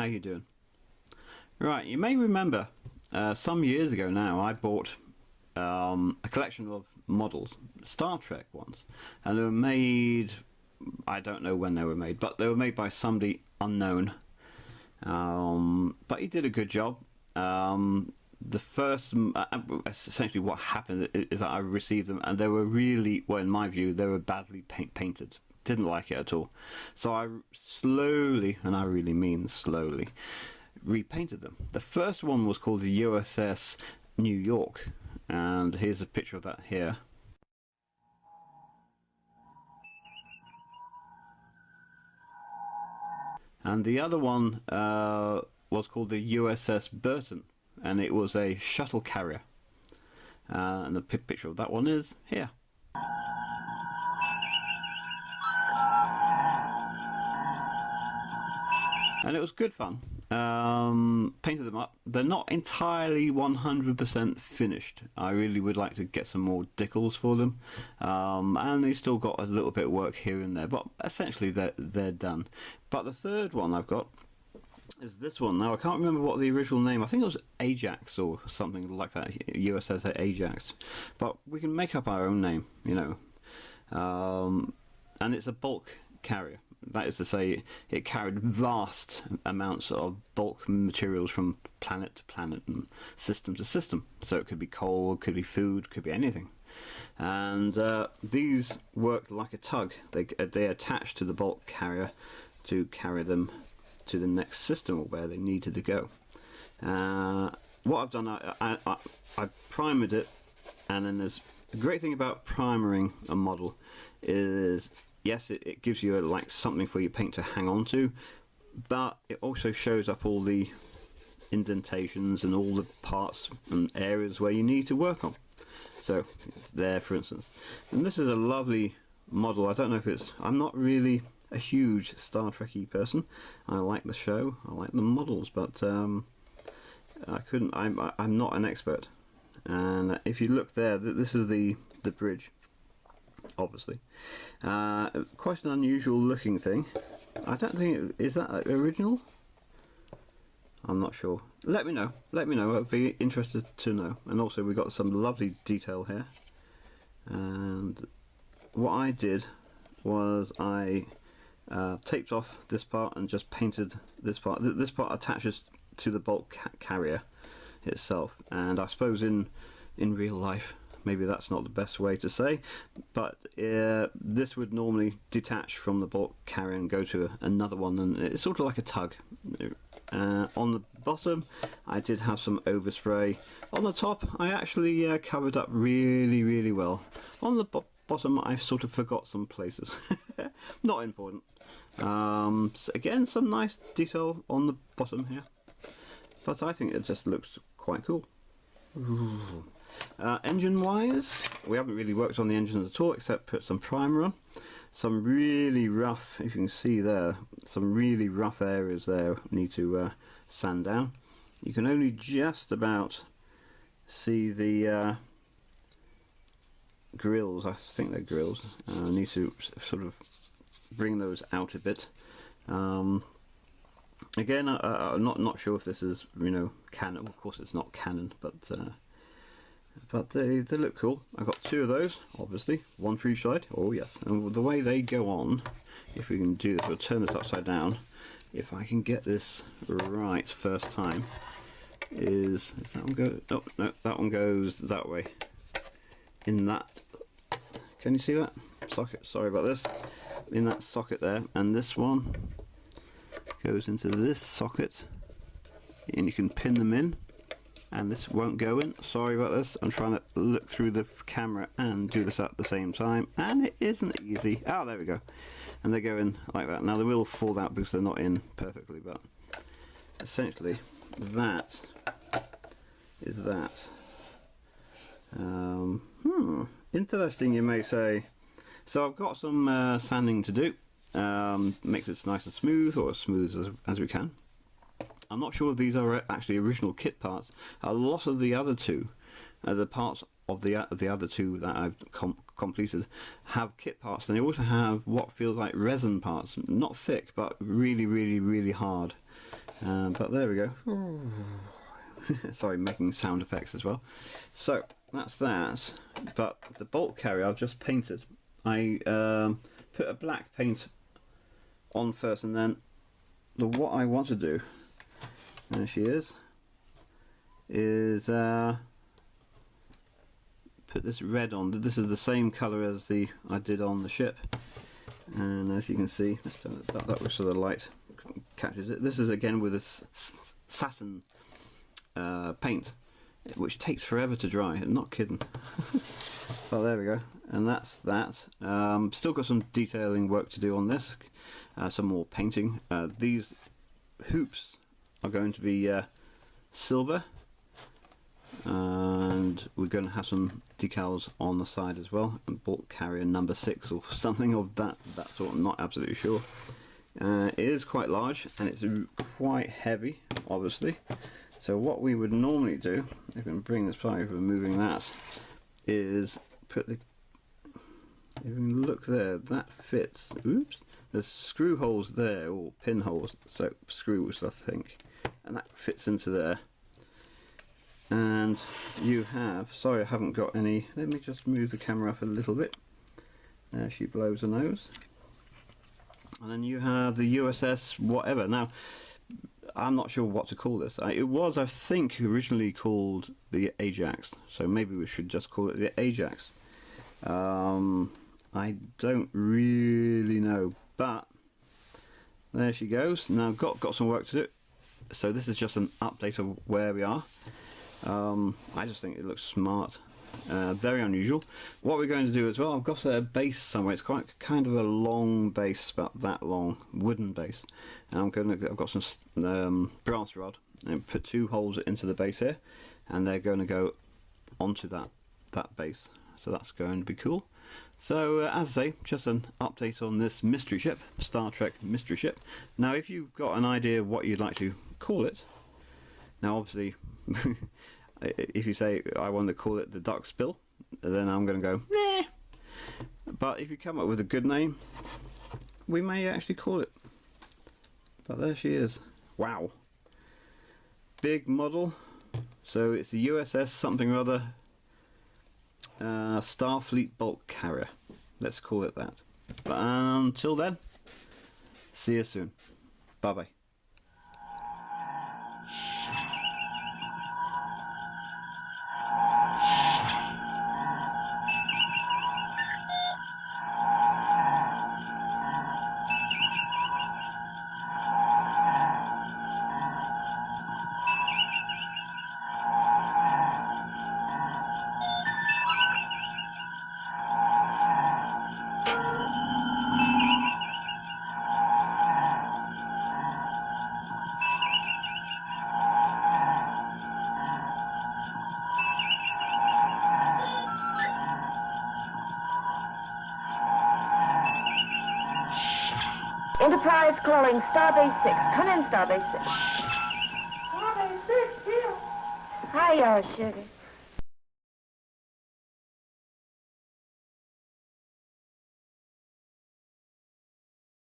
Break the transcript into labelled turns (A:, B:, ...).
A: how you doing? Right, you may remember some years ago now I bought a collection of models, Star Trek ones, and they were made, I don't know when they were made, but they were made by somebody unknown, but he did a good job. The first, essentially what happened is that I received them and they were really, well in my view, they were badly painted. Didn't like it at all. So I slowly, and I really mean slowly, repainted them. The first one was called the USS New York, and here's a picture of that here. And the other one was called the USS Burton, and it was a shuttle carrier. And the picture of that one is here. And it was good fun. Painted them up. They're not entirely 100% finished. I really would like to get some more decals for them. And they still got a little bit of work here and there, but essentially they're done. But the third one I've got is this one. Now I can't remember what the original name, I think it was Ajax or something like that, USS Ajax. But we can make up our own name, you know. And it's a bulk carrier. That is to say, it carried vast amounts of bulk materials from planet to planet and system to system. So it could be coal, could be food, could be anything. And these worked like a tug. They attached to the bulk carrier to carry them to the next system or where they needed to go. What I've done, I primed it, and then there's the great thing about primering a model is, yes, it gives you like something for your paint to hang on to, but it also shows up all the indentations and all the parts and areas where you need to work on. So there, for instance, and this is a lovely model. I don't know if it's, I'm not really a huge Star Trek-y person. I like the show, I like the models, but I'm not an expert. And if you look there, this is the bridge. Obviously, quite an unusual looking thing. I don't think is that original. I'm not sure. Let me know. I'd be interested to know. And also we've got some lovely detail here. And what I did was I taped off this part and just painted this part. This part attaches to the bulk carrier itself. And I suppose in real life, maybe that's not the best way to say, but this would normally detach from the bulk carrier and go to another one, and it's sort of like a tug. On the bottom I did have some overspray. On the top I actually covered up really well. On the bottom I sort of forgot some places. Not important. So again, some nice detail on the bottom here, but I think it just looks quite cool. Ooh. Engine wise, we haven't really worked on the engines at all except put some primer on. Some really rough, if you can see there, some really rough areas there need to sand down. You can only just about see the grills. I think they're grills. I need to sort of bring those out a bit. Again, I'm not sure if this is, you know, canon. Of course it's not canon, but they look cool. I've got two of those, obviously, one for each side. Oh yes, and the way they go on, if we can do this, we'll turn this upside down. If I can get this right first time, is that one go? Oh no, that one goes that way. In that, can you see that socket? Sorry about this. In that socket there, and this one goes into this socket, and you can pin them in. And this won't go in. Sorry about this. I'm trying to look through the camera and do this at the same time, and it isn't easy. Oh, there we go. And they go in like that. Now they will fall out because they're not in perfectly, but essentially that is that. Interesting, you may say. So I've got some sanding to do. Makes it nice and smooth, or as smooth as we can. I'm not sure if these are actually original kit parts. A lot of the other two, the parts of the other two that I've completed, have kit parts, and they also have what feels like resin parts. Not thick, but really hard. But there we go. Sorry, making sound effects as well. So that's that. But the bolt carrier I've just painted. I put a black paint on first, and then what I want to do, there she is put this red on. This is the same colour as I did on the ship, and as you can see, that was so the light catches it. This is again with a satin paint, which takes forever to dry. I'm not kidding. Well, there we go, and that's that. Still got some detailing work to do on this, some more painting. These hoops are going to be silver, and we're going to have some decals on the side as well, and bolt carrier number 6 or something of that sort. I'm not absolutely sure. It is quite large and it's quite heavy, obviously. So what we would normally do, if we can bring this by removing that, is put the, if you can look there, that fits. Oops, there's screw holes there, or pin holes, so screws I think, and that fits into there. And you have, sorry I haven't got any, let me just move the camera up a little bit. There she blows a nose. And then you have the USS whatever. Now, I'm not sure what to call this. It was, I think, originally called the Ajax, so maybe we should just call it the Ajax. I don't really know, but there she goes. Now got some work to do. So this is just an update of where we are. I just think it looks smart, very unusual. What we're going to do as well, I've got a base somewhere. It's quite kind of a long base, about that long, wooden base. And I've got some brass rod and put 2 holes into the base here, and they're going to go onto that base. So that's going to be cool. So as I say, just an update on this mystery ship, Star Trek mystery ship. Now, if you've got an idea what you'd like to call it, now obviously. If you say I want to call it the Duck Spill, then I'm going to go nah. But if you come up with a good name, we may actually call it. But there she is. Wow, big model. So it's the USS something or other, Starfleet bulk carrier. Let's call it that. But until then, see you soon. Bye bye.
B: Enterprise calling Starbase 6. Come in, Starbase 6.
C: Starbase 6, here.
B: Hiya, sugar.